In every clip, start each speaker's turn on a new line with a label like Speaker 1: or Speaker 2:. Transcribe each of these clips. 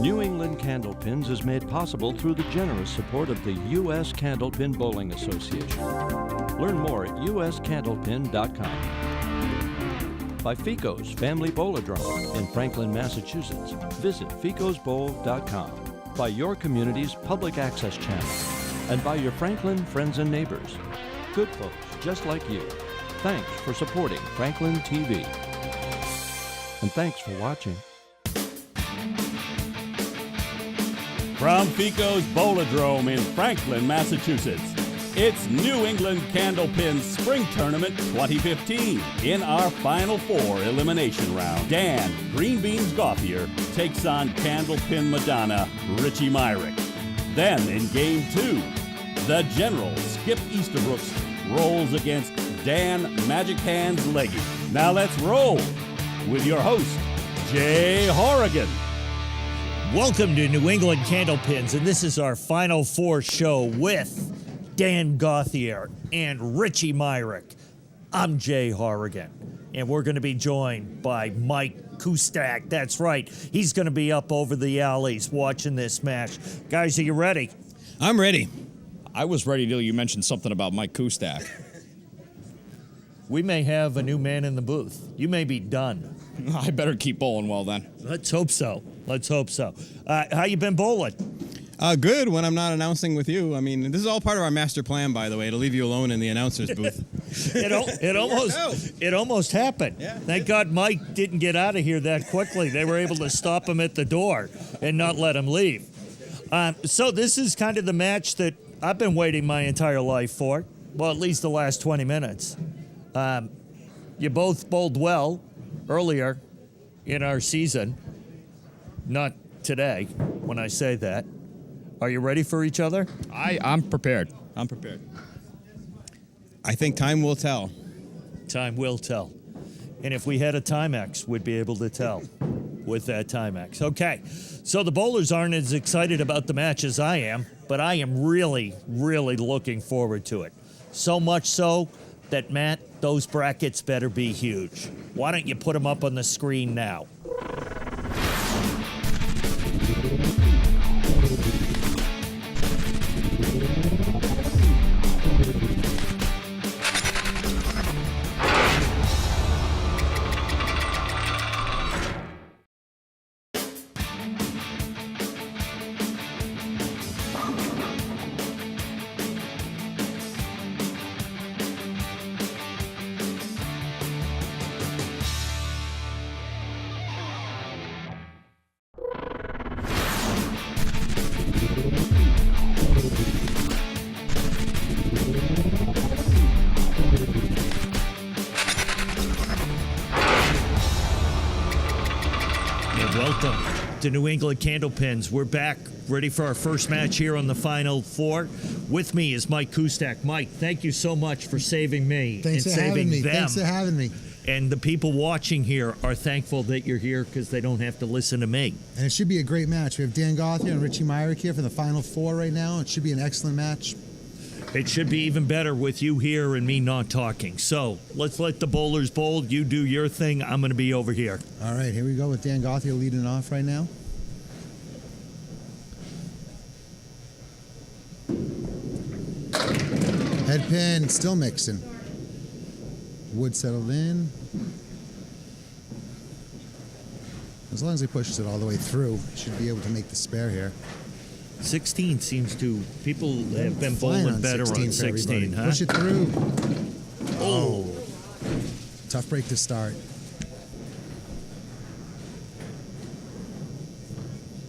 Speaker 1: New England Candlepins is made possible through the generous support of the U.S. Candlepin Bowling Association. Learn more at uscandlepin.com. By Fico's Family Bowladrome in Franklin, Massachusetts. Visit ficosbowl.com. By your community's public access channel. And by your Franklin friends and neighbors. Good folks just like you. Thanks for supporting Franklin TV. And thanks for watching.
Speaker 2: From Fico's Bowladrome in Franklin, Massachusetts, it's New England Candlepins Spring Tournament 2015. In our Final Four elimination round, Dan Green Beans Gautheir takes on Candlepin Madonna Richie Myrick. Then in Game 2, the General Skip Easterbrooks rolls against Dan Magic Hands Legge. Now let's roll with your host, Jay Horrigan.
Speaker 3: Welcome to New England Candlepins, and this is our Final Four show with Dan Gautheir and Richie Myrick. I'm Jay Horrigan, and we're going to be joined by Mike Kustak. That's right, he's going to be up over the alleys watching this match. Guys, are you ready?
Speaker 4: I'm ready. I was ready till you mentioned something about Mike Kustak.
Speaker 3: We may have a new man in the booth. You may be done.
Speaker 4: I better keep bowling well then.
Speaker 3: Let's hope so. Let's hope so. How you been bowling?
Speaker 4: Good when I'm not announcing with you. I mean, this is all part of our master plan, by the way, to leave you alone in the announcer's booth.
Speaker 3: It almost happened.
Speaker 4: Yeah.
Speaker 3: Thank God Mike didn't get out of here that quickly. They were able to stop him at the door and not let him leave. So this is kind of the match that I've been waiting my entire life for. Well, at least the last 20 minutes. You both bowled well earlier in our season. Not today, when I say that. Are you ready for each other?
Speaker 4: I'm prepared. I'm prepared. I think time will tell.
Speaker 3: Time will tell. And if we had a Timex, we'd be able to tell with that Timex. Okay, so the bowlers aren't as excited about the match as I am, but I am really, really looking forward to it. So much so that, Matt, those brackets better be huge. Why don't you put them up on the screen now? Welcome to New England Candlepins. We're back, ready for our first match here on the Final Four. With me is Mike Kustak. Mike, thank you so much for saving me and saving them.
Speaker 5: Thanks for having me.
Speaker 3: And the people watching here are thankful that you're here because they don't have to listen to me.
Speaker 5: And it should be a great match. We have Dan Gautheir and Richie Myrick here for the Final Four right now. It should be an excellent match.
Speaker 3: It should be even better with you here and me not talking. So let's let the bowlers bowl. You do your thing. I'm going to be over here.
Speaker 5: All right, here we go with Dan Gautheir leading off right now. Head pin, still mixing. Wood settled in. As long as he pushes it all the way through, he should be able to make the spare here.
Speaker 3: 16 seems to, people have been bowling better on 16, huh?
Speaker 5: Push it through. Oh. Tough break to start.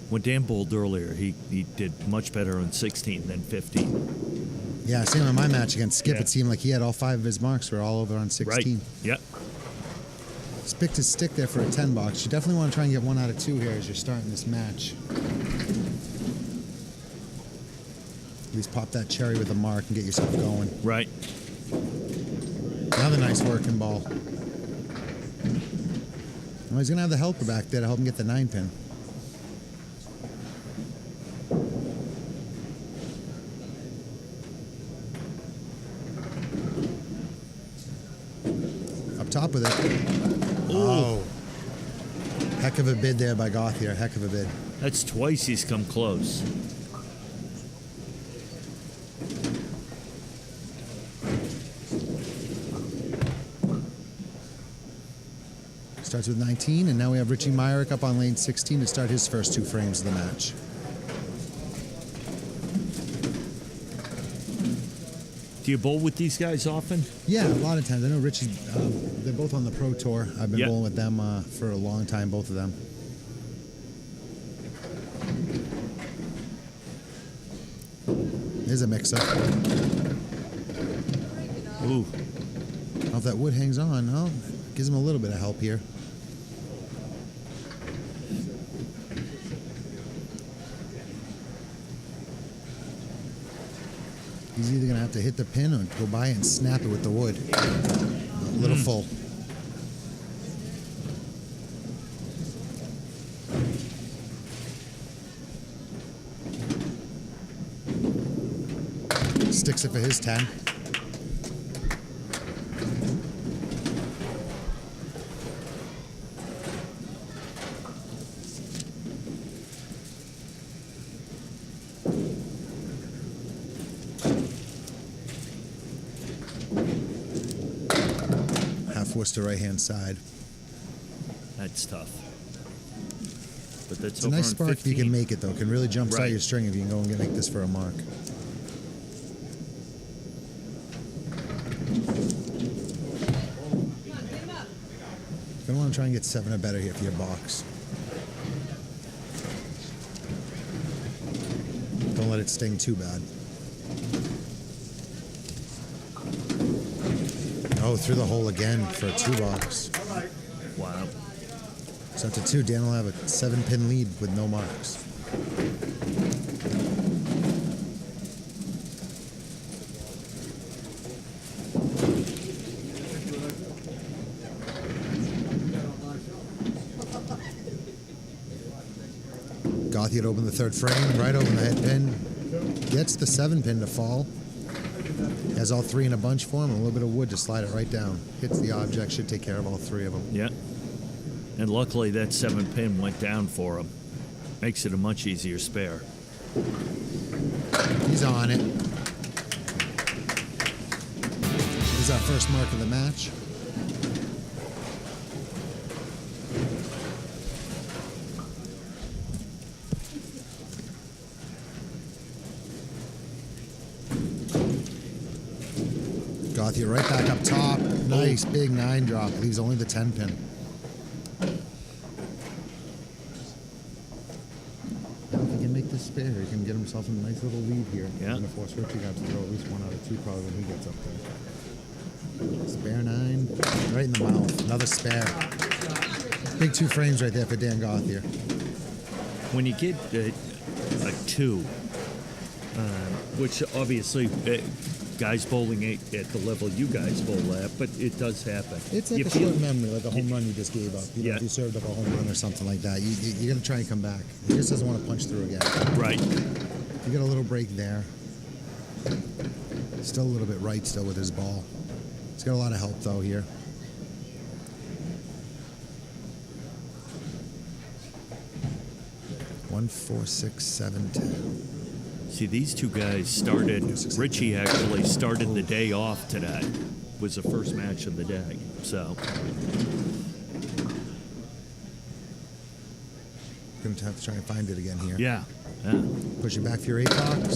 Speaker 3: When Dan bowled earlier, he did much better on 16 than 15.
Speaker 5: Yeah, same in my match against Skip.
Speaker 3: Yeah.
Speaker 5: It seemed like he had all 5 of his marks were all over on 16.
Speaker 3: Right, yep.
Speaker 5: He's picked his stick there for a 10 box. You definitely want to try and get 1 out of 2 here as you're starting this match. At least pop that cherry with a mark and get yourself going.
Speaker 3: Right.
Speaker 5: Another nice working ball. Well, he's going to have the helper back there to help him get the 9-pin. Up top with it.
Speaker 3: Ooh.
Speaker 5: Oh. Heck of a bid there by Gautheir. Heck of a bid.
Speaker 3: That's twice he's come close.
Speaker 5: Starts with 19, and now we have Richie Myrick up on lane 16 to start his first 2 frames of the match.
Speaker 3: Do you bowl with these guys often?
Speaker 5: Yeah, a lot of times. I know Richie, they're both on the Pro Tour. I've been
Speaker 3: Yep.
Speaker 5: bowling with them for a long time, both of them. There's a mix-up.
Speaker 3: Ooh.
Speaker 5: If that wood hangs on, oh, gives him a little bit of help here. He's either going to have to hit the pin or go by and snap it with the wood. A little full. Sticks it for his 10. To right-hand side.
Speaker 3: That's tough. But that's
Speaker 5: It's a nice spark if you can make it, though. Can really jumpstart
Speaker 3: Right.
Speaker 5: your string if you can go and make this for a mark. Gonna want to try and get 7 or better here for your box. Don't let it sting too bad. Oh, through the hole again for a 2 box.
Speaker 3: Wow.
Speaker 5: So after 2, Dan will have a 7-pin lead with no marks. Gautheir to open the 3rd frame, right over the head pin. Gets the 7-pin to fall. Has all 3 in a bunch for him, and a little bit of wood to slide it right down. Hits the object, should take care of all 3 of them.
Speaker 3: Yeah. And luckily that 7-pin went down for him. Makes it a much easier spare.
Speaker 5: He's on it. This is our first mark of the match. Gautheir right back up top. Nice big 9 drop. Leaves only the 10-pin. Now if he can make this spare, he can get himself a nice little lead here.
Speaker 3: Yeah.
Speaker 5: And force Richie to throw at least 1 out of 2 probably when he gets up there. Spare 9. Right in the mouth. Another spare. Big 2 frames right there for Dan Gautheir.
Speaker 3: When you get a 2, which obviously guys bowling at the level you guys bowl at, but it does happen.
Speaker 5: It's like
Speaker 3: You
Speaker 5: a
Speaker 3: feel-
Speaker 5: short memory, like a home run you just gave up. You know,
Speaker 3: Yeah.
Speaker 5: if you served up a home run or something like that, you're going to try and come back. He just doesn't want to punch through again.
Speaker 3: Right.
Speaker 5: You get a little break there. Still a little bit right still with his ball. He's got a lot of help, though, here. One, 4, 6, 7, 10.
Speaker 3: See, these 2 guys started, Richie actually started the day off today. Was the first match of the day. So,
Speaker 5: Going to have to try and find it again here.
Speaker 3: yeah.
Speaker 5: Push it back for your 8 box.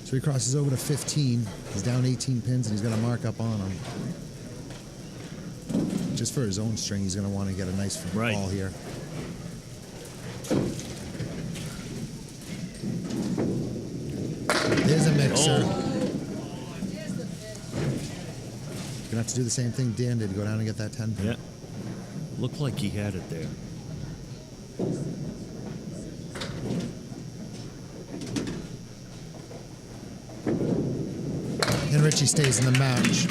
Speaker 5: So he crosses over to 15. He's down 18 pins, and he's going to mark up on him. Just for his own string, he's going to want to get a nice
Speaker 3: Right.
Speaker 5: ball here. There's a mixer.
Speaker 3: Oh.
Speaker 5: Gonna have to do the same thing Dan did, go down and get that 10 pin.
Speaker 3: Yeah. Looked like he had it there.
Speaker 5: And Richie stays in the match.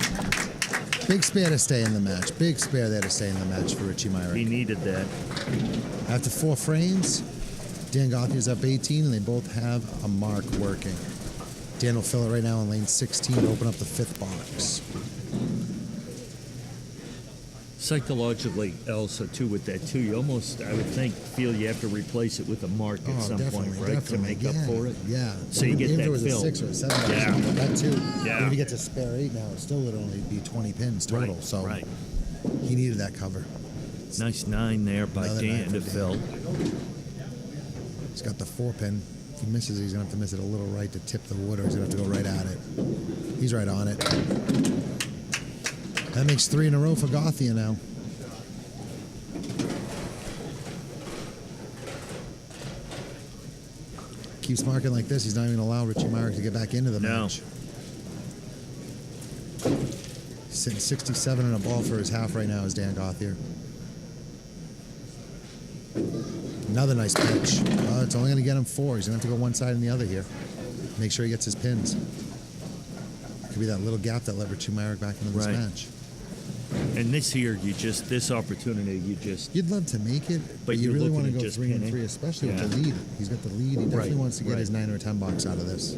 Speaker 5: Big spare to stay in the match. Big spare there to stay in the match for Richie Myrick.
Speaker 3: He needed that.
Speaker 5: After 4 frames, Dan Gautheir's up 18, and they both have a mark working. Dan will fill it right now in lane 16 to open up the 5th box.
Speaker 3: Psychologically, also, too, with that, too, you almost, I would think, feel you have to replace it with a mark at some point, right? To make up for it.
Speaker 5: Yeah.
Speaker 3: So you get
Speaker 5: Even
Speaker 3: that
Speaker 5: if it was
Speaker 3: fill.
Speaker 5: a 6 or a 7,
Speaker 3: Yeah.
Speaker 5: that too.
Speaker 3: Yeah.
Speaker 5: Even if he gets a spare 8 now, it still would only be 20 pins total.
Speaker 3: Right,
Speaker 5: So
Speaker 3: right.
Speaker 5: he needed that cover.
Speaker 3: Nice 9 there by
Speaker 5: Another
Speaker 3: Dan
Speaker 5: 9
Speaker 3: to
Speaker 5: for
Speaker 3: fill.
Speaker 5: He's got the 4 pin. If he misses it, he's going to have to miss it a little right to tip the wood, or he's going to have to go right at it. He's right on it. That makes 3 in a row for Gautheir now. Keeps marking like this, he's not even going to allow Richie Myrick to get back into the match. He's sitting 67 in a ball for his half right now is Dan Gautheir. Another nice pitch. It's only going to get him 4. He's going to have to go one side and the other here. Make sure he gets his pins. Could be that little gap that let Richie Myrick back into this
Speaker 3: Right.
Speaker 5: match.
Speaker 3: And this here, this opportunity,
Speaker 5: You'd love to make it, but you
Speaker 3: you're
Speaker 5: really want to
Speaker 3: looking
Speaker 5: go
Speaker 3: at just
Speaker 5: 3 and
Speaker 3: pinning.
Speaker 5: 3, especially with
Speaker 3: Yeah.
Speaker 5: the lead. He's got the lead. He definitely
Speaker 3: Right,
Speaker 5: wants to get
Speaker 3: right.
Speaker 5: his 9 or 10 bucks out of this.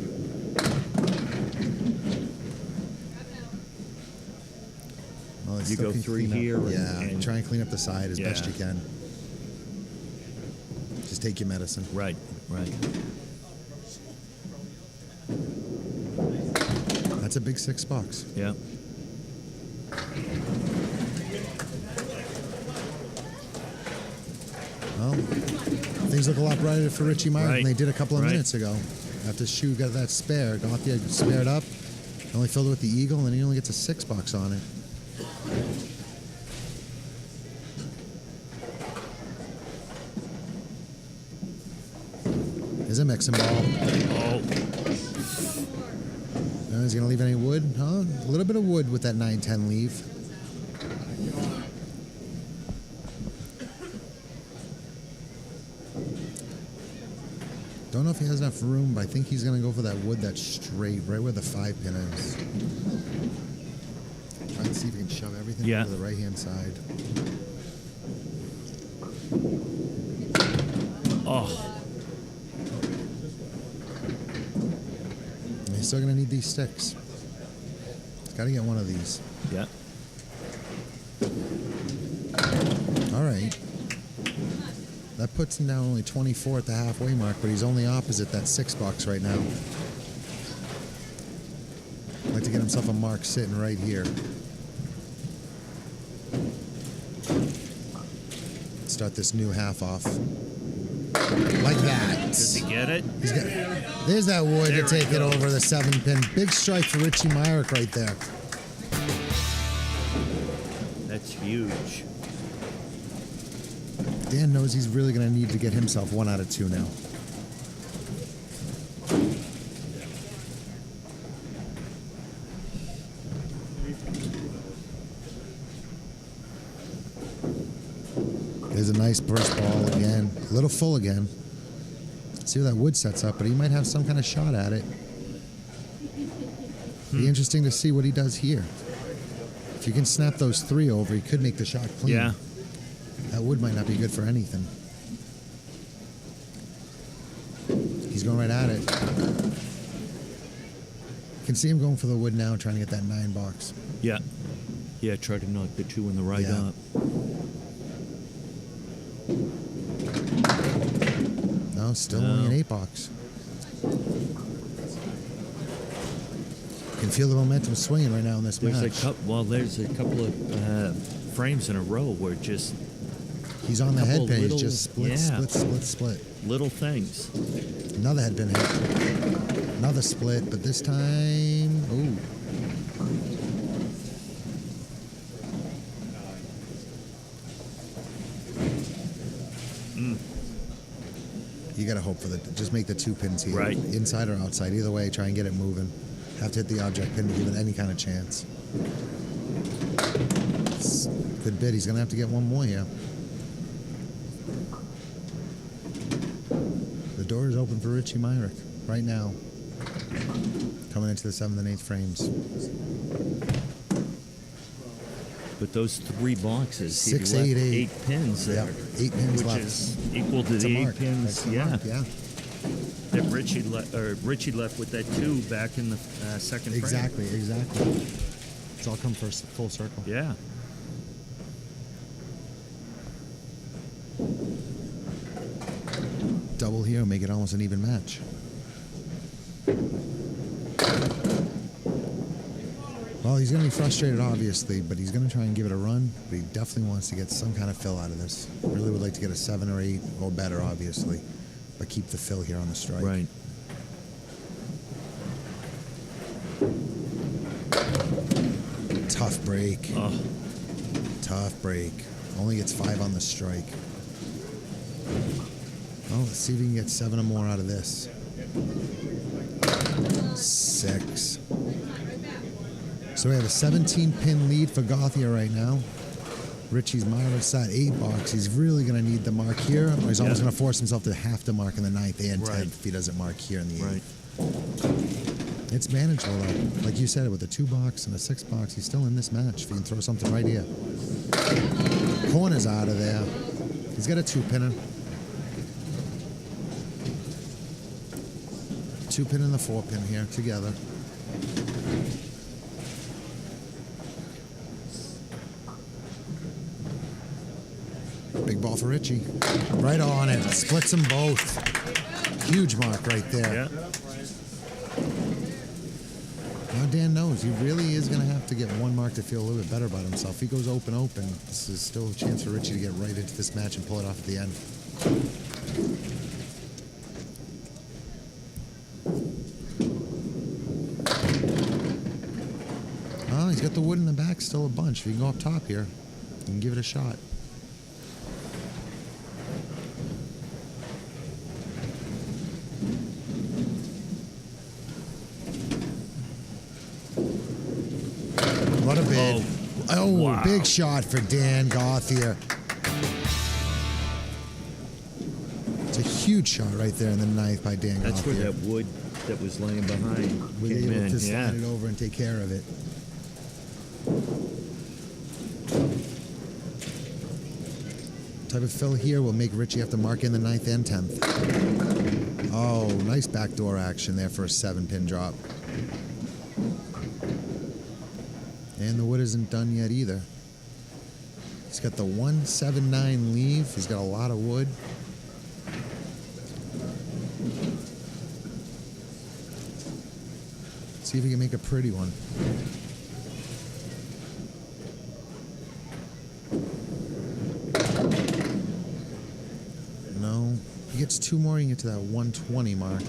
Speaker 5: Well, it
Speaker 3: You
Speaker 5: still
Speaker 3: go
Speaker 5: can
Speaker 3: 3
Speaker 5: clean up.
Speaker 3: here
Speaker 5: Yeah,
Speaker 3: and-
Speaker 5: try and clean up the side as best
Speaker 3: Yeah.
Speaker 5: you can. Just take your medicine.
Speaker 3: right.
Speaker 5: That's a big $6.
Speaker 3: Yeah.
Speaker 5: Well, things look a lot brighter for Richie Myrick
Speaker 3: Right.
Speaker 5: than they did a couple of
Speaker 3: Right.
Speaker 5: minutes ago. After Shu got that spare, Gautheir spared up, only filled it with the eagle, and then he only gets a $6 on it. There's a mixing ball.
Speaker 3: Oh,
Speaker 5: He's going to leave any wood? Huh? A little bit of wood with that 9-10 leave. Don't know if he has enough room, but I think he's going to go for that wood that's straight, right where the 5 pin is. Trying to see if he can shove everything
Speaker 3: Yeah.
Speaker 5: to the right-hand side.
Speaker 3: oh,
Speaker 5: And he's still going to need these sticks. He's got to get one of these.
Speaker 3: yeah.
Speaker 5: All right. That puts him down only 24 at the halfway mark, but he's only opposite that $6 right now. I'd like to get himself a mark sitting right here. Start this new half off. Like that.
Speaker 3: Does he get it?
Speaker 5: He's got, there's that wood
Speaker 3: There
Speaker 5: to take
Speaker 3: we
Speaker 5: it
Speaker 3: go.
Speaker 5: over the 7 pin. Big strike for Richie Myrick right there.
Speaker 3: That's huge.
Speaker 5: Dan knows he's really going to need to get himself 1 out of 2 now. There's a nice burst ball again. A little full again. See where that wood sets up, but he might have some kind of shot at it. Be interesting to see what he does here. If you can snap those 3 over, he could make the shot clean.
Speaker 3: Yeah.
Speaker 5: That wood might not be good for anything. He's going right at it. You can see him going for the wood now, trying to get that 9 box.
Speaker 3: Yeah. Yeah, try to knock the 2 in the right
Speaker 5: Yeah.
Speaker 3: up.
Speaker 5: No, still
Speaker 3: No.
Speaker 5: only an 8 box. You can feel the momentum swinging right now in this
Speaker 3: There's
Speaker 5: match.
Speaker 3: there's a couple of frames in a row where just
Speaker 5: He's on the
Speaker 3: couple
Speaker 5: head pin. He's
Speaker 3: little-
Speaker 5: just split,
Speaker 3: yeah.
Speaker 5: split.
Speaker 3: little things.
Speaker 5: Another head pin hit. Another split, but this time, ooh. You gotta hope for just make the 2 pins here.
Speaker 3: Right.
Speaker 5: Inside or outside. Either way, try and get it moving. Have to hit the object pin to give it any kind of chance. It's a good bit. He's gonna have to get 1 more here. The door is open for Richie Myrick right now. Coming into the 7th and 8th frames.
Speaker 3: But those 3 boxes, he
Speaker 5: 6,
Speaker 3: left
Speaker 5: 8, 8.
Speaker 3: 8 pins there.
Speaker 5: Yep, 8 pins
Speaker 3: which
Speaker 5: left.
Speaker 3: is equal to
Speaker 5: That's a
Speaker 3: the 8
Speaker 5: mark.
Speaker 3: pins.
Speaker 5: That's the
Speaker 3: Yeah.
Speaker 5: mark, yeah.
Speaker 3: That Richie left with that 2 back in the second frame.
Speaker 5: Exactly. It's all come full circle.
Speaker 3: Yeah.
Speaker 5: double here, make it almost an even match. Well, he's going to be frustrated, obviously, but he's going to try and give it a run. But he definitely wants to get some kind of fill out of this. Really would like to get a 7 or 8, or better, obviously, but keep the fill here on the strike.
Speaker 3: Right.
Speaker 5: Tough break.
Speaker 3: Oh.
Speaker 5: Tough break. Only gets 5 on the strike. Oh, let's see if we can get 7 or more out of this. 6. So we have a 17-pin lead for Gautheir right now. Richie's Myrick's at 8 box. He's really going to need the mark here, or he's almost going to force himself to have to mark in the 9th and 10th if he doesn't mark here in the 8th.
Speaker 3: Right.
Speaker 5: It's manageable, though. Like you said, with a 2 box and a 6 box, he's still in this match if he can throw something right here. Corner's out of there. He's got a 2-pinner. 2-pin and the 4-pin here together. Big ball for Richie. Right on it. Splits them both. Huge mark right there.
Speaker 3: Yeah.
Speaker 5: Now Dan knows he really is going to have to get 1 mark to feel a little bit better about himself. If he goes open, this is still a chance for Richie to get right into this match and pull it off at the end. Oh, he's got the wood in the back still a bunch. If you can go up top here, you can give it a shot. What a bid. Oh,
Speaker 3: wow.
Speaker 5: Big shot for Dan Gautheir. It's a huge shot right there in the 9th by Dan Gautheir.
Speaker 3: That's where that wood that was laying behind
Speaker 5: Was
Speaker 3: came
Speaker 5: able
Speaker 3: in.
Speaker 5: to
Speaker 3: Yeah.
Speaker 5: slide it over and take care of it. Type of fill here will make Richie have to mark in the 9th and 10th. Oh, nice backdoor action there for a 7-pin drop. And the wood isn't done yet either. He's got the 179 leave. He's got a lot of wood. See if he can make a pretty one. No. He gets 2 more, he can get to that 120 mark.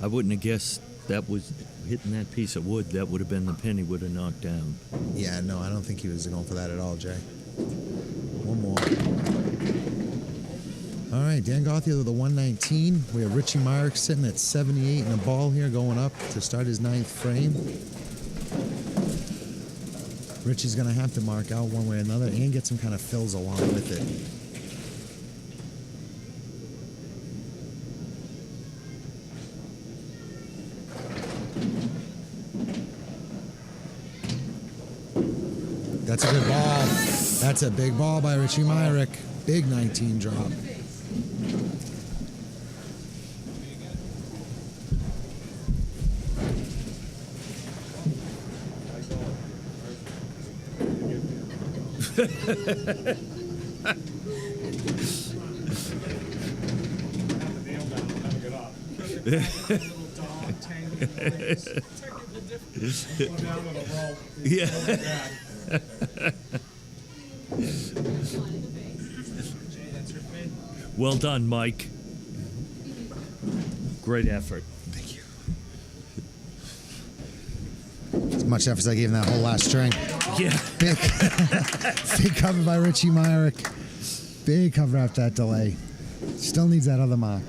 Speaker 3: I wouldn't have guessed that was hitting that piece of wood. That would have been the pin he would have knocked down.
Speaker 5: Yeah, no, I don't think he was going for that at all, Jay. 1 more. All right, Dan Gautheir with the 119. We have Richie Myrick sitting at 78 in the ball here, going up to start his 9th frame. Richie's going to have to mark out one way or another and get some kind of fills along with it. That's a good ball. That's a big ball by Richie Myrick. Big 19 drop.
Speaker 3: Yeah. Well done, Mike. Great effort.
Speaker 5: Thank you. As much effort as I gave him that whole last string.
Speaker 3: Yeah.
Speaker 5: Big, big cover by Richie Myrick. Big cover after that delay. Still needs that other mark.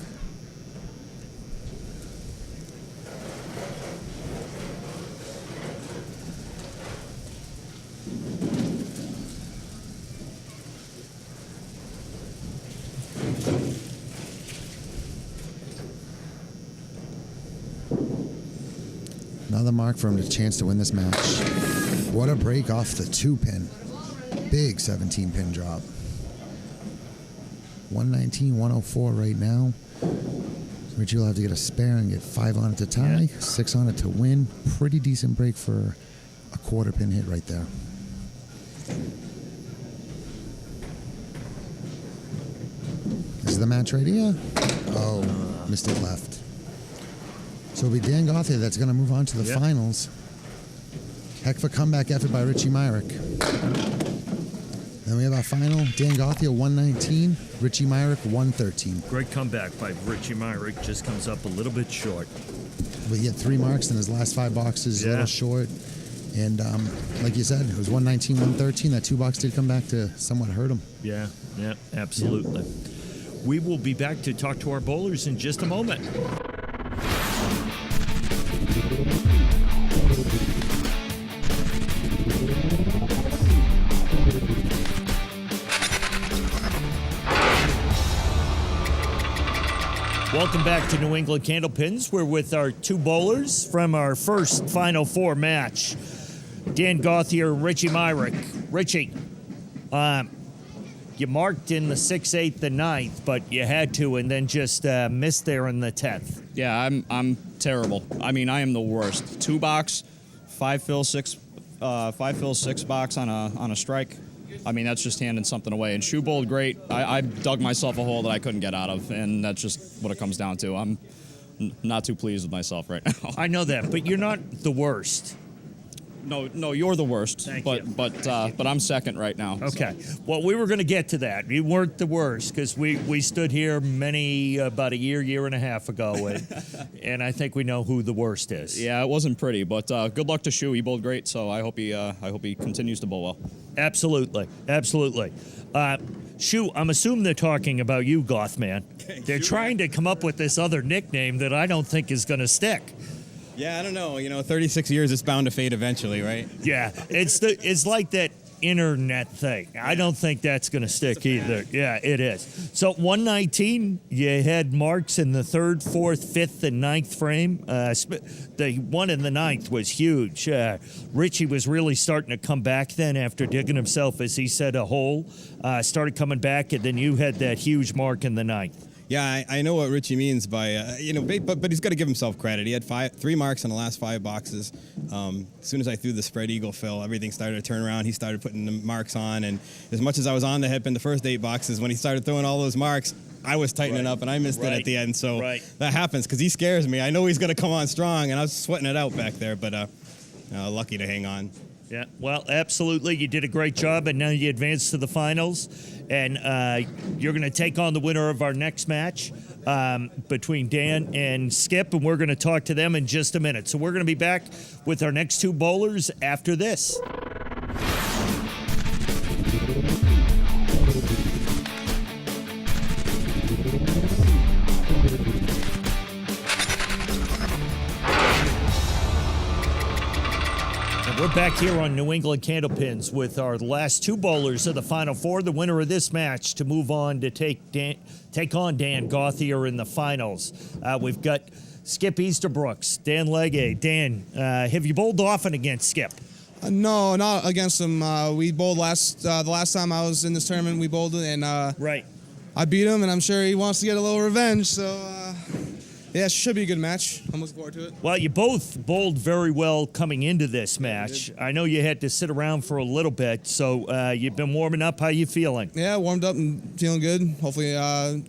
Speaker 5: Another mark for him, a chance to win this match. What a break off the 2-pin. Big 17-pin drop. 119, 104 right now. Richie will have to get a spare and get 5 on it to tie, 6 on it to win. Pretty decent break for a 1/4 pin hit right there. This Is the match ready? Yeah. Oh, missed it left. So it'll be Dan Gautheir that's going to move on to the finals. Heck of a comeback effort by Richie Myrick. Then we have our final. Dan Gautheir 119, Richie Myrick 113.
Speaker 3: Great comeback by Richie Myrick. Just comes up a little bit short.
Speaker 5: But he had 3 marks in his last 5 boxes, a little short. And like you said, it was 119, 113. That 2 box did come back to somewhat hurt him.
Speaker 3: Yeah, absolutely. Yeah. We will be back to talk to our bowlers in just a moment. Welcome back to New England Candlepins. We're with our 2 bowlers from our first Final Four match. Dan Gautheir, Richie Myrick. Richie, you marked in the 6th, 8th, and 9th, but you had to and then just missed there in the 10th.
Speaker 6: Yeah, I'm terrible. I mean, I am the worst. 2 box, 5 fill 6 box on a strike. I mean, that's just handing something away. And shoe bowled great. I dug myself a hole that I couldn't get out of, and that's just what it comes down to. I'm not too pleased with myself right now.
Speaker 3: I know that, but you're not the worst.
Speaker 6: No, you're the worst. But I'm second right now.
Speaker 3: Okay.
Speaker 6: So.
Speaker 3: Well, we were going to get to that. You weren't the worst because we stood here about a year and a half ago, and I think we know who the worst is.
Speaker 6: Yeah, it wasn't pretty, but good luck to Shu. He bowled great, so I hope he continues to bowl well.
Speaker 3: Absolutely. Shu, I'm assuming they're talking about you, Goth Man. They're trying to come up with this other nickname that I don't think is going to stick.
Speaker 4: Yeah, I don't know. 36 years, it's bound to fade eventually, right?
Speaker 3: Yeah, it's like that internet thing. I don't think that's going to stick either. Yeah, it is. So 119, you had marks in the 3rd, 4th, 5th, and 9th frame. The one in the 9th was huge. Richie was really starting to come back then after digging himself, as he said, a hole. Started coming back, and then you had that huge mark in the 9th.
Speaker 4: Yeah, I know what Richie means by, but he's got to give himself credit. He had 3 marks in the last 5 boxes. As soon as I threw the spread eagle fill, everything started to turn around. He started putting the marks on, and as much as I was on the hip in the first 8 boxes, when he started throwing all those marks, I was tightening up, and I missed it at the end. So that happens because he scares me. I know he's going to come on strong, and I was sweating it out back there, but lucky to hang on.
Speaker 3: Yeah, well, absolutely. You did a great job, and now you advance to the finals. And you're going to take on the winner of our next match between Dan and Skip, and we're going to talk to them in just a minute. So we're going to be back with our next 2 bowlers after this. We're back here on New England Candlepins with our last 2 bowlers of the Final Four. The winner of this match to move on to take on Dan Gautheir in the finals. We've got Skip Easterbrooks, Dan Legge. Dan, have you bowled often against Skip?
Speaker 7: No, not against him. We bowled the last time I was in this tournament. We bowled and I beat him, and I'm sure he wants to get a little revenge. So. Yeah, it should be a good match. I'm looking forward to it.
Speaker 3: Well, you both bowled very well coming into this match. I know you had to sit around for a little bit, so you've been warming up. How you feeling?
Speaker 7: Yeah, warmed up and feeling good. Hopefully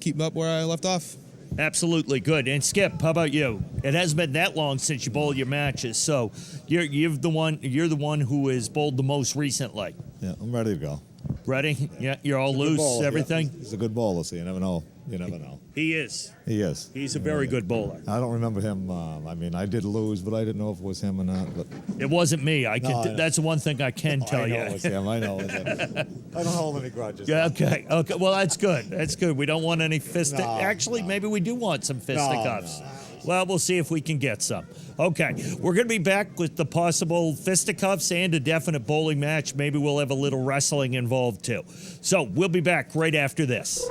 Speaker 7: keep up where I left off.
Speaker 3: Absolutely good. And Skip, how about you? It hasn't been that long since you bowled your matches, so you're the one who has bowled the most recently.
Speaker 8: Yeah, I'm ready to go.
Speaker 3: Ready? Yeah, you're all loose, everything?
Speaker 8: Yeah. He's a good bowler, so you never know. You never know.
Speaker 3: He is.
Speaker 8: He is.
Speaker 3: He's a very good bowler.
Speaker 8: I don't remember him. I did lose, but I didn't know if it was him or not. But
Speaker 3: it wasn't me. That's the one thing I can tell you.
Speaker 8: I know it's him. I know. I don't hold any grudges.
Speaker 3: Yeah, okay. Well, that's good. That's good. We don't want any Actually, maybe we do want some fisticuffs. No. Well, we'll see if we can get some. Okay, we're going to be back with the possible fisticuffs and a definite bowling match. Maybe we'll have a little wrestling involved, too. So we'll be back right after this.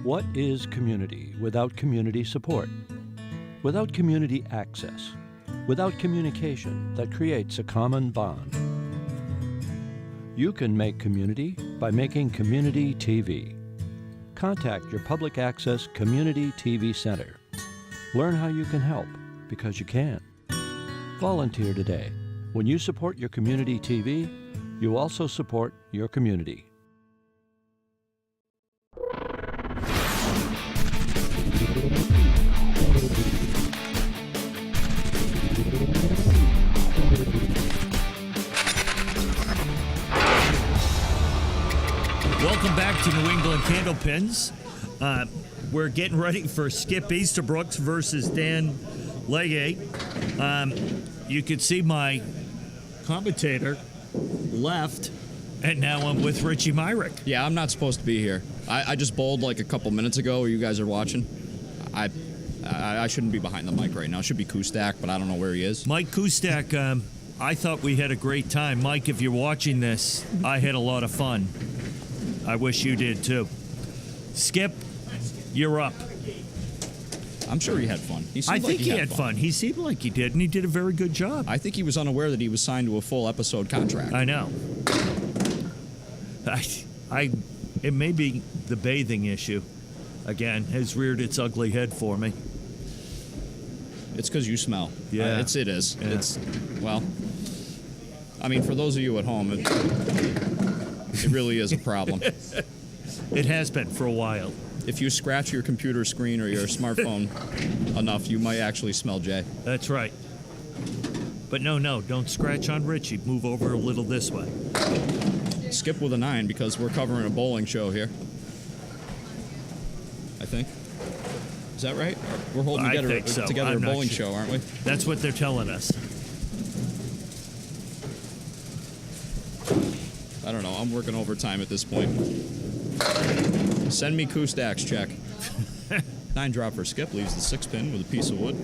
Speaker 1: What is community without community support? Without community access? Without communication that creates a common bond? You can make community by making community TV. contact your public access community TV center. Learn how you can help, because you can. Volunteer today. When you support your community TV, you also support your community.
Speaker 3: Welcome back to New England Candlepins. We're getting ready for Skip Easterbrooks versus Dan Legge. You can see my commentator left, and now I'm with Richie Myrick.
Speaker 6: Yeah, I'm not supposed to be here. I just bowled like a couple minutes ago where you guys are watching. I shouldn't be behind the mic right now. It should be Kustak, but I don't know where he is.
Speaker 3: Mike Kustak, I thought we had a great time. Mike, if you're watching this, I had a lot of fun. I wish you did too. Skip, you're up.
Speaker 6: I'm sure he had fun.
Speaker 3: I think he had fun. He seemed like he did, and he did a very good job.
Speaker 6: I think he was unaware that he was signed to a full episode contract.
Speaker 3: I know. It may be the bathing issue. Again, has reared its ugly head for me.
Speaker 6: It's because you smell.
Speaker 3: Yeah.
Speaker 6: It is.
Speaker 3: Yeah.
Speaker 6: It's, well, I mean, for those of you at home, it really is a problem.
Speaker 3: It has been for a while.
Speaker 6: If you scratch your computer screen or your smartphone enough, you might actually smell Jay.
Speaker 3: That's right. But no, don't scratch on Richie. Move over a little this way.
Speaker 6: Skip with a 9 because we're covering a bowling show here. I think. Is that right? We're holding together a bowling show, aren't we?
Speaker 3: That's what they're telling us.
Speaker 6: I don't know. I'm working overtime at this point. Send me Kustak's check. 9 drop for Skip. Leaves the 6 pin with a piece of wood.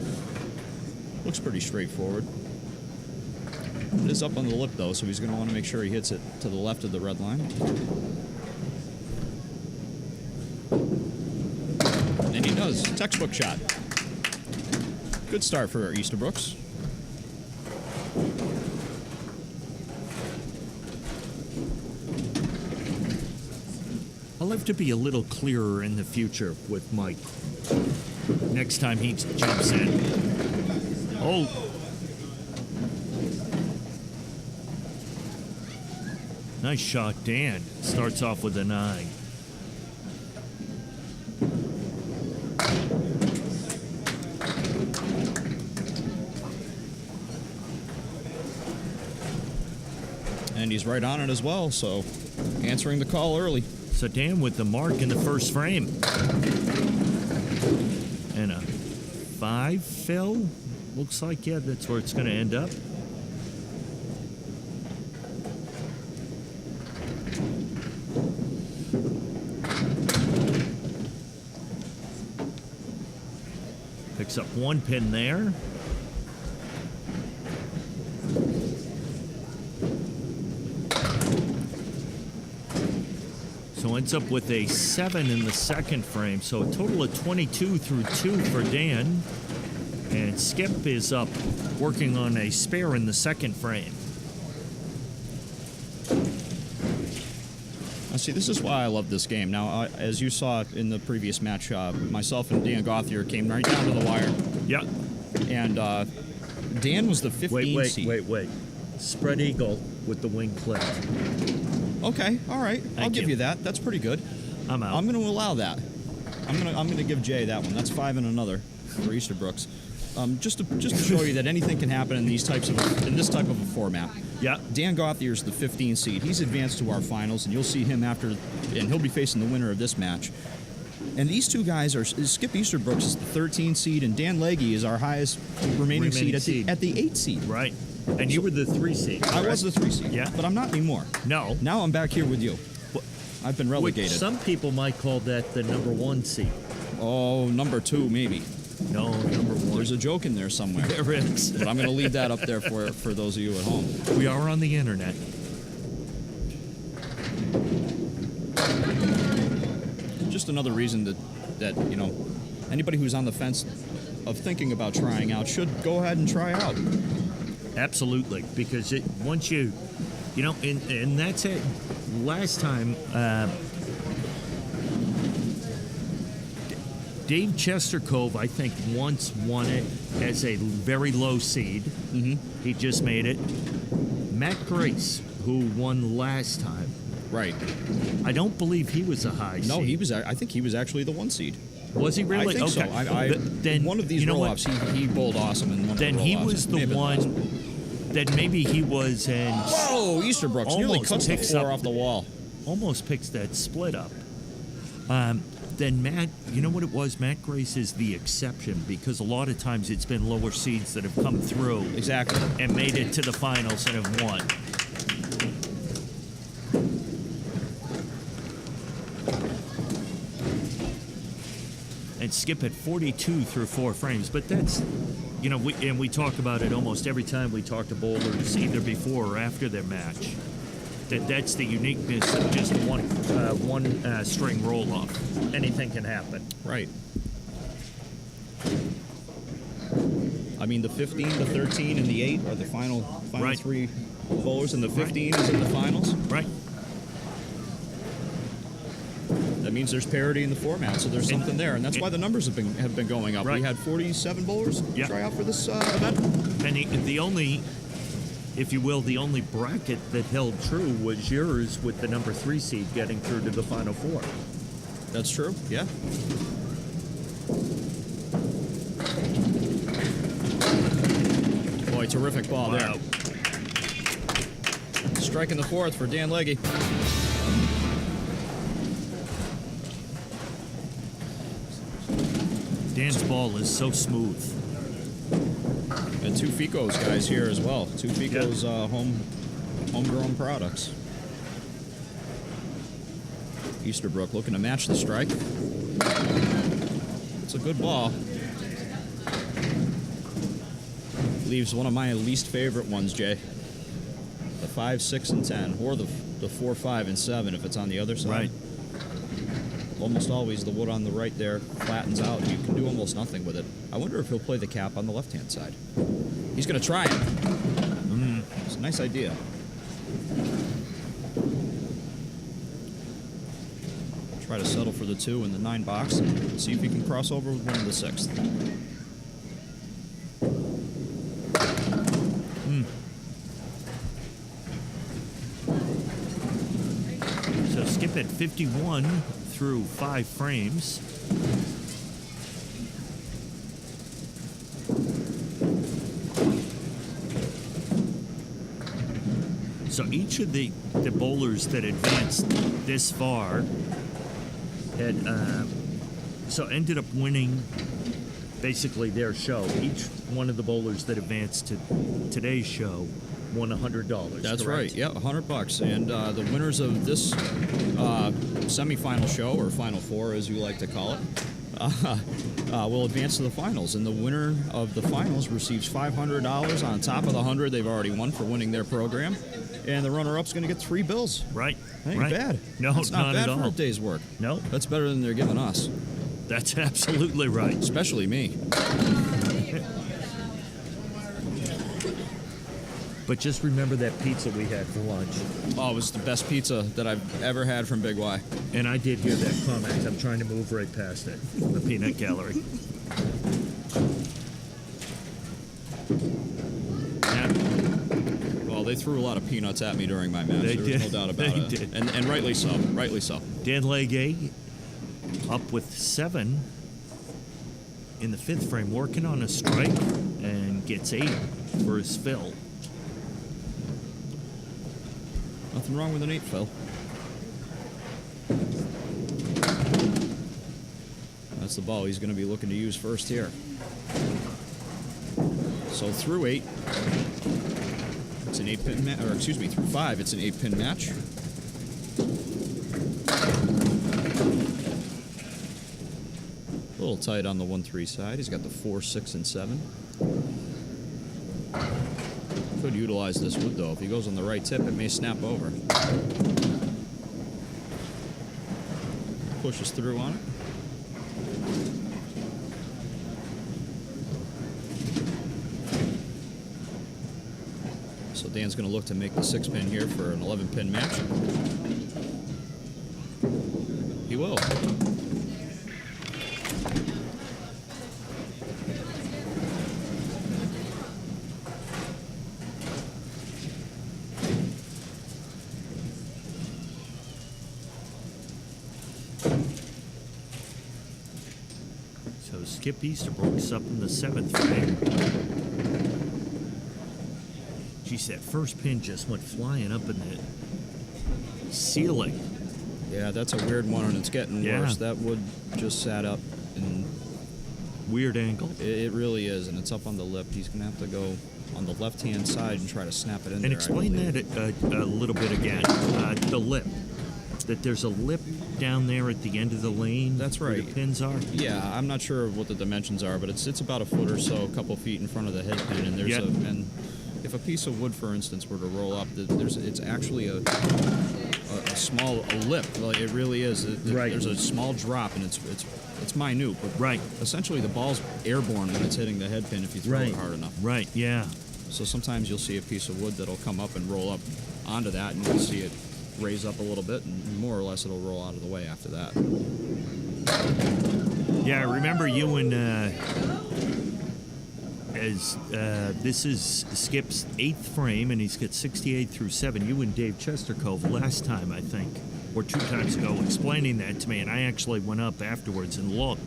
Speaker 6: Looks pretty straightforward. It is up on the lip, though, so he's going to want to make sure he hits it to the left of the red line. And he does. Textbook shot. Good start for Easterbrooks.
Speaker 3: I'll have to be a little clearer in the future with Mike. Next time he jumps in. Oh. Nice shot, Dan. Starts off with a 9.
Speaker 6: And he's right on it as well, so answering the call early.
Speaker 3: So Dan with the mark in the first frame. And a 5 fill. Looks like, yeah, that's where it's going to end up. Picks up 1 pin there. So ends up with a 7 in the second frame. So a total of 22 through 2 for Dan. And Skip is up working on a spare in the second frame.
Speaker 6: Now, see, this is why I love this game. Now, as you saw in the previous match, myself and Dan Gautheir came right down to the wire.
Speaker 3: Yeah.
Speaker 6: And Dan was the 15 seed.
Speaker 3: Wait. Spread eagle with the wing clip.
Speaker 6: Okay, all right. I'll give you that. That's pretty good.
Speaker 3: I'm out.
Speaker 6: I'm going to allow that. I'm going to give Jay that one. That's 5 and another for Easterbrooks. Just to show you that anything can happen in this type of a format.
Speaker 3: Yeah.
Speaker 6: Dan Gautheir's the 15 seed. He's advanced to our finals, and you'll see him after, and he'll be facing the winner of this match. And these two guys are Skip Easterbrooks is the 13 seed, and Dan Legge is our highest remaining seed at the 8 seed.
Speaker 3: Right. And you were the 3 seed.
Speaker 6: I was the 3 seed.
Speaker 3: Yeah.
Speaker 6: But I'm not anymore.
Speaker 3: No.
Speaker 6: Now I'm back here with you. I've been relegated.
Speaker 3: Some people might call that the number 1 seed.
Speaker 6: Oh, number 2 maybe.
Speaker 3: No, number 1.
Speaker 6: There's a joke in there somewhere.
Speaker 3: There is.
Speaker 6: But I'm going to leave that up there for those of you at home.
Speaker 3: We are on the internet.
Speaker 6: Just another reason that you know, anybody who's on the fence of thinking about trying out should go ahead and try out.
Speaker 3: Absolutely, because once you know, and that's it. Last time, Dave Chestercove, I think, once won it as a very low seed.
Speaker 6: Mm-hmm.
Speaker 3: He just made it. Matt Grace, who won last time.
Speaker 6: Right.
Speaker 3: I don't believe he was a high seed.
Speaker 6: No, he was. I think he was actually the 1 seed.
Speaker 3: Was he really?
Speaker 6: I think so.
Speaker 3: Then
Speaker 6: one of these roll-ups, he bowled awesome in one
Speaker 3: then
Speaker 6: of the
Speaker 3: he
Speaker 6: roll-ups.
Speaker 3: was the one. Then maybe he was and
Speaker 6: Whoa, Easterbrooks nearly cuts the floor off the wall.
Speaker 3: Almost picks that split up. Then Matt, you know what it was? Matt Grace is the exception because a lot of times it's been lower seeds that have come through
Speaker 6: Exactly.
Speaker 3: and made it to the finals and have won. And skip at 42 through 4 frames, but that's, you know, we talk about it almost every time we talk to bowlers, either before or after their match. That's the uniqueness of just one string roll off. Anything can happen.
Speaker 6: Right. I mean, the 15, the 13, and the 8 are the final
Speaker 3: Right.
Speaker 6: 3 bowlers, and the 15 is in the finals.
Speaker 3: Right.
Speaker 6: That means there's parity in the format, so there's something there, and that's why the numbers have been going up.
Speaker 3: Right.
Speaker 6: We had 47 bowlers try out for this event.
Speaker 3: And the only, if you will, the only bracket that held true was yours with the number 3 seed getting through to the final 4.
Speaker 6: That's true. Yeah. Boy, terrific ball there. Striking the 4th for Dan Legge.
Speaker 3: Dan's ball is so smooth.
Speaker 6: And 2 Ficos guys here as well. 2 Ficos homegrown products. Easterbrook looking to match the strike. It's a good ball. Leaves one of my least favorite ones, Jay. The 5, 6, and 10, or the 4, 5, and 7 if it's on the other side.
Speaker 3: Right.
Speaker 6: Almost always the wood on the right there flattens out, and you can do almost nothing with it. I wonder if he'll play the cap on the left-hand side. He's going to try it. It's a nice idea. Try to settle for the 2 in the 9 box and see if he can cross over with one in the 6th.
Speaker 3: So skip at 51 through 5 frames. So each of the bowlers that advanced this far had ended up winning basically their show. Each one of the bowlers that advanced to today's show won $100.
Speaker 6: That's
Speaker 3: correct?
Speaker 6: right. Yeah, $100. And the winners of this semifinal show, or Final 4 as you like to call it, will advance to the finals. And the winner of the finals receives $500 on top of the $100 they've already won for winning their program. And the runner-up's going to get 3 bills.
Speaker 3: Right.
Speaker 6: That ain't
Speaker 3: right.
Speaker 6: bad.
Speaker 3: No,
Speaker 6: that's not bad
Speaker 3: at
Speaker 6: for
Speaker 3: all.
Speaker 6: a day's work.
Speaker 3: No.
Speaker 6: That's better than they're giving us.
Speaker 3: That's absolutely right.
Speaker 6: Especially me.
Speaker 3: But just remember that pizza we had for lunch.
Speaker 6: Oh, it was the best pizza that I've ever had from Big Y.
Speaker 3: And I did hear that comment. I'm trying to move right past it. The peanut gallery.
Speaker 6: Well, they threw a lot of peanuts at me during my match.
Speaker 3: They
Speaker 6: There's
Speaker 3: did.
Speaker 6: no doubt about
Speaker 3: They
Speaker 6: it.
Speaker 3: did.
Speaker 6: And rightly so. Rightly so.
Speaker 3: Dan Legge up with 7 in the 5th frame, working on a strike, and gets 8 for his fill.
Speaker 6: Nothing wrong with an 8, Phil. That's the ball he's going to be looking to use first here. So through 8, it's an 8-pin match, or excuse me, through 5, it's an 8-pin match. A little tight on the 1-3 side. He's got the 4, 6, and 7. Could utilize this wood though. If he goes on the right tip, it may snap over. Pushes through on it. So Dan's going to look to make the 6-pin here for an 11-pin match. He will.
Speaker 3: Skip Easterbrooks up in the 7th frame. Geez, that first pin just went flying up in the ceiling.
Speaker 6: Yeah, that's a weird one, and it's getting worse. That wood just sat up, and
Speaker 3: weird angle.
Speaker 6: It really is, and it's up on the lip. He's going to have to go on the left-hand side and try to snap it in there.
Speaker 3: And explain that a little bit again. The lip. That there's a lip down there at the end of the lane.
Speaker 6: That's right.
Speaker 3: Where the pins are.
Speaker 6: Yeah, I'm not sure what the dimensions are, but it's about a foot or so, a couple feet in front of the head pin, and there's and if a piece of wood, for instance, were to roll up, it's actually a small lip. Well, it really is. There's a small drop, and it's minute, but essentially the ball's airborne when it's hitting the head pin if you throw it hard enough.
Speaker 3: Right. Yeah.
Speaker 6: So sometimes you'll see a piece of wood that'll come up and roll up onto that, and you'll see it raise up a little bit, and more or less it'll roll out of the way after that.
Speaker 3: Yeah, I remember you and this is Skip's 8th frame, and he's got 68 through 7. You and Dave Chestercove last time, I think, or 2 times ago, explaining that to me, and I actually went up afterwards and looked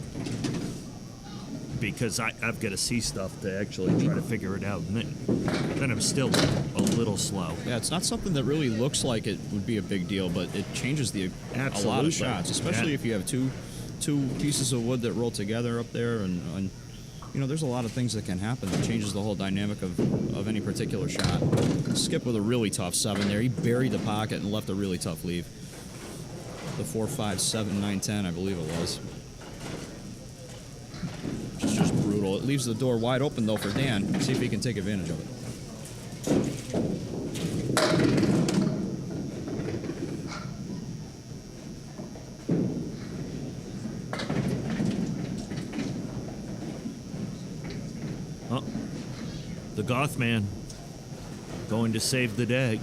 Speaker 3: because I've got to see stuff to actually try to figure it out, and then I'm still a little slow.
Speaker 6: Yeah, it's not something that really looks like it would be a big deal, but it changes a lot of shots, especially if you have two pieces of wood that roll together up there, and you know, there's a lot of things that can happen that changes the whole dynamic of any particular shot. Skip with a really tough 7 there. He buried the pocket and left a really tough leave. The 4, 5, 7, 9, 10, I believe it was. It's just brutal. It leaves the door wide open, though, for Dan. See if he can take advantage of it.
Speaker 3: The Gautheir going to save the day.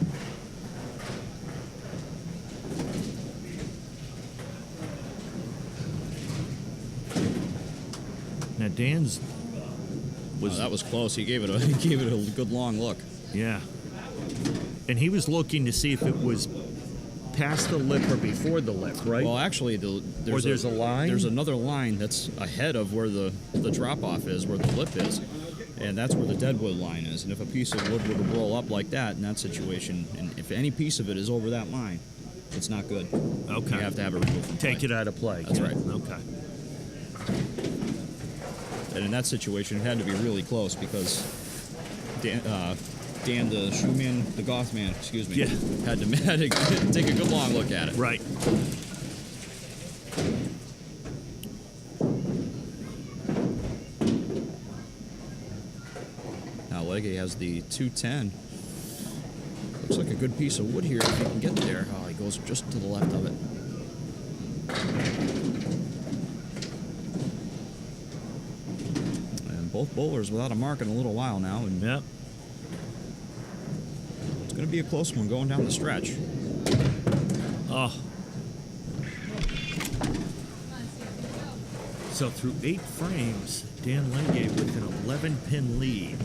Speaker 3: Now Dan's was
Speaker 6: that was close. He gave it a good long look.
Speaker 3: Yeah, and he was looking to see if it was past the lip or before the lip, right?
Speaker 6: Well, actually, there's a line. There's another line that's ahead of where the drop off is, where the lip is. And that's where the deadwood line is. And if a piece of wood were to roll up like that in that situation, and if any piece of it is over that line, it's not good.
Speaker 3: Okay.
Speaker 6: You have to have it removed from play.
Speaker 3: Take it out of play.
Speaker 6: That's right.
Speaker 3: Okay.
Speaker 6: And in that situation, it had to be really close because Dan the shoeman, the Gautheir, excuse me, had to take a good long look at it.
Speaker 3: Right.
Speaker 6: Legge has the 210. Looks like a good piece of wood here if he can get there. Oh, he goes just to the left of it. And both bowlers without a mark in a little while now. And it's going to be a close one going down the stretch.
Speaker 3: Oh. So through 8 frames, Dan Legge with an 11-pin lead.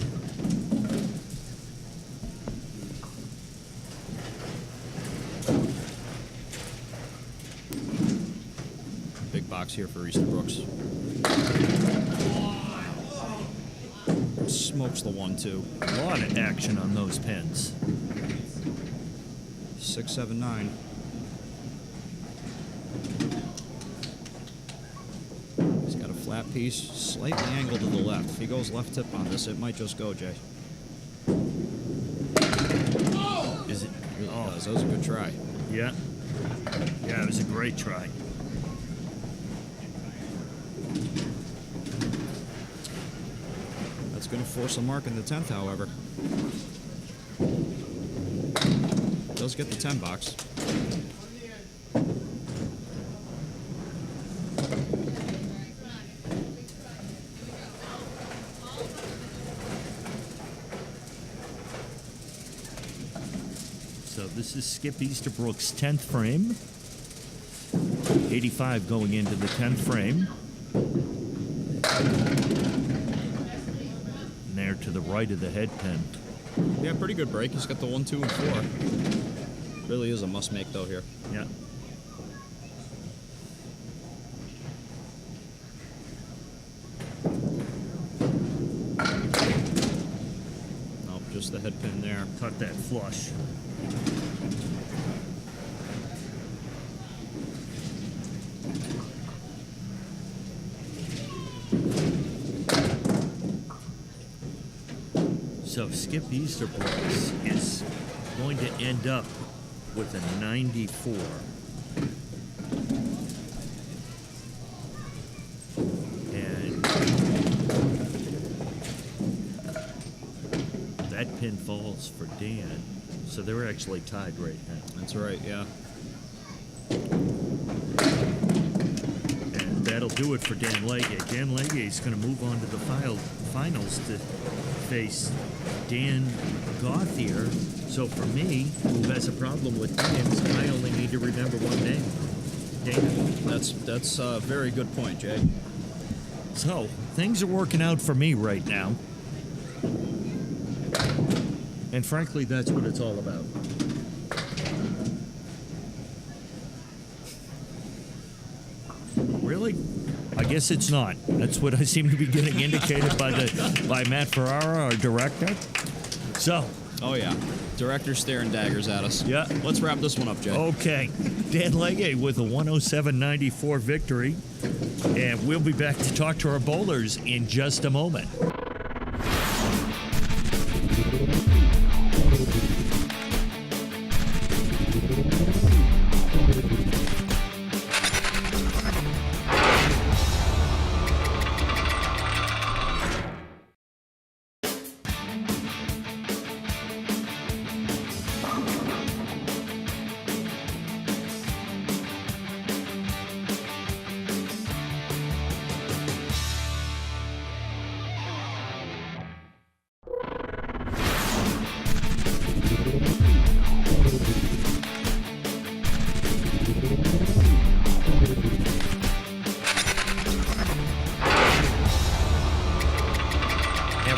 Speaker 6: Big box here for Easterbrooks. Smokes the 1-2.
Speaker 3: A lot of action on those pins.
Speaker 6: 6, 7, 9. He's got a flat piece, slightly angled to the left. If he goes left tip on this, it might just go, Jay.
Speaker 3: Is it?
Speaker 6: It really does. That was a good try.
Speaker 3: Yeah. Yeah, it was a great try.
Speaker 6: That's going to force a mark in the 10th, however. Does get the 10 box.
Speaker 3: So this is Skip Easterbrooks' 10th frame. 85 going into the 10th frame. And there to the right of the head pin.
Speaker 6: Yeah, pretty good break. He's got the 1, 2, and 4. Really is a must make though here.
Speaker 3: Yeah.
Speaker 6: the head pin there.
Speaker 3: Cut that flush. So Skip Easterbrooks is going to end up with a 94. And that pin falls for Dan. So they're actually tied right now.
Speaker 6: That's right, yeah.
Speaker 3: And that'll do it for Dan Legge. Dan Legge is going to move on to the finals to face Dan Gautheir. So for me, who has a problem with names, I only need to remember one name. Dan.
Speaker 6: That's a very good point, Jay.
Speaker 3: So things are working out for me right now. And frankly, that's what it's all about. Really? I guess it's not. That's what I seem to be getting indicated by Matt Ferrara, our director. So.
Speaker 6: Oh, yeah. Director staring daggers at us.
Speaker 3: Yeah.
Speaker 6: Let's wrap this one up, Jay.
Speaker 3: Okay. Dan Legge with a 107.94 victory. And we'll be back to talk to our bowlers in just a moment.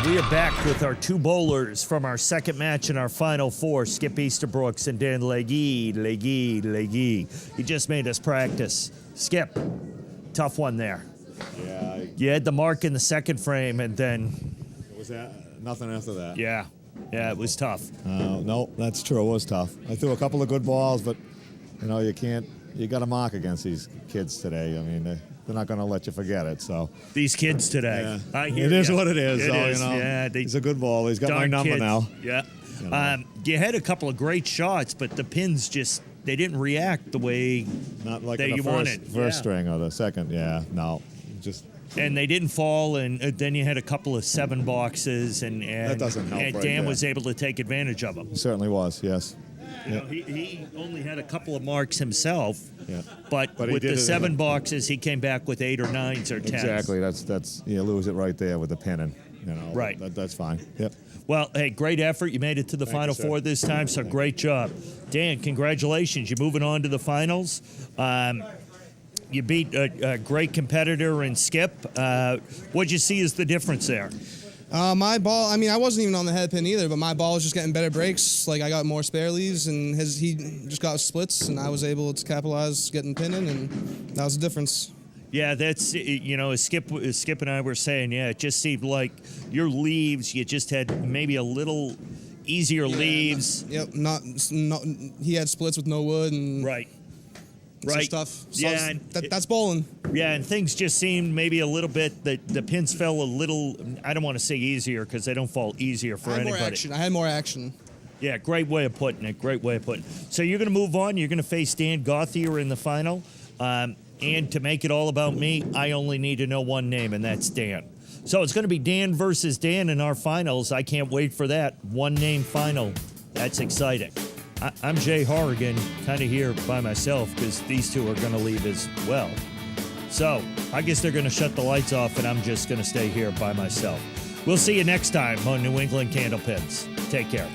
Speaker 3: We are back with our two bowlers from our second match in our Final Four, Skip Easterbrooks and Dan Legge. He just made us practice. Skip, tough one there.
Speaker 8: Yeah.
Speaker 3: You had the mark in the second frame, and then...
Speaker 8: Was that nothing after that?
Speaker 3: Yeah, it was tough.
Speaker 8: No, that's true. It was tough. I threw a couple of good balls, but, you got to mark against these kids today. I mean, they're not going to let you forget it. So
Speaker 3: these kids today,
Speaker 8: yeah. It is what it is.
Speaker 3: It
Speaker 8: so,
Speaker 3: is. Yeah,
Speaker 8: he's a good ball. He's got my number
Speaker 3: kids.
Speaker 8: now.
Speaker 3: Yeah. You had a couple of great shots, but the pins just they didn't react the way
Speaker 8: not like
Speaker 3: that
Speaker 8: in the
Speaker 3: you wanted.
Speaker 8: First string or the second. Yeah, no, just.
Speaker 3: And they didn't fall, and then you had a couple of 7 boxes, and
Speaker 8: that doesn't help.
Speaker 3: And
Speaker 8: right
Speaker 3: Dan
Speaker 8: there.
Speaker 3: was able to take advantage of them.
Speaker 8: He certainly was. Yes.
Speaker 3: You know, he only had a couple of marks himself, but with
Speaker 8: did
Speaker 3: the
Speaker 8: it
Speaker 3: 7 boxes, he came back with 8 or 9s or 10s.
Speaker 8: Exactly. That's you lose it right there with the pinning.
Speaker 3: Right.
Speaker 8: That's fine. Yep.
Speaker 3: Well, hey, great effort. You made it to the Final Four this time, so great job. Dan, congratulations. You're moving on to the finals. You beat a great competitor in Skip. What'd you see as the difference there?
Speaker 7: My ball, I wasn't even on the head pin either, but my ball was just getting better breaks. Like, I got more spare leaves, and he just got splits, and I was able to capitalize getting pinning, and that was the difference.
Speaker 3: Yeah, that's, as Skip and I were saying, it just seemed like your leaves, you just had maybe a little easier leaves.
Speaker 7: Not he had splits with no wood, and
Speaker 3: right.
Speaker 7: Stuff. So
Speaker 3: yeah,
Speaker 7: that's bowling.
Speaker 3: Yeah, and things just seemed maybe a little bit the pins fell a little. I don't want to say easier because they don't fall easier for anybody.
Speaker 7: I had more action.
Speaker 3: Yeah, great way of putting it. So you're going to move on. You're going to face Dan Gautheir in the final. And to make it all about me, I only need to know one name, and that's Dan. So it's going to be Dan versus Dan in our finals. I can't wait for that. One name final. That's exciting. I'm Jay Horrigan, kind of here by myself because these two are going to leave as well. So I guess they're going to shut the lights off and I'm just going to stay here by myself. We'll see you next time on New England Candlepins. Take care.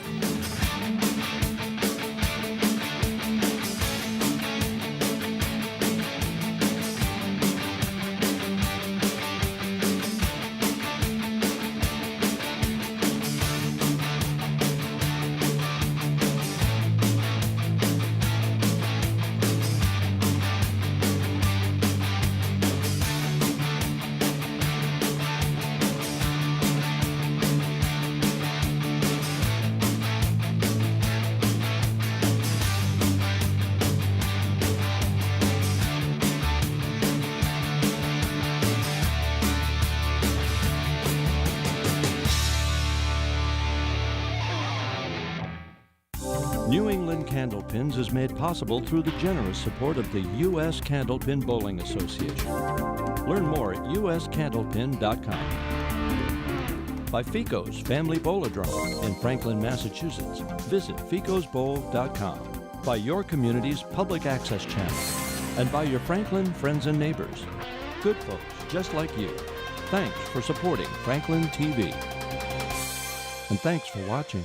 Speaker 1: Candlepins is made possible through the generous support of the U.S. Candlepin Bowling Association. Learn more at uscandlepin.com. By Fico's Family Bowladrome in Franklin, Massachusetts. Visit ficosbowl.com. By your community's public access channel. And by your Franklin friends and neighbors. Good folks just like you. Thanks for supporting Franklin TV. And thanks for watching.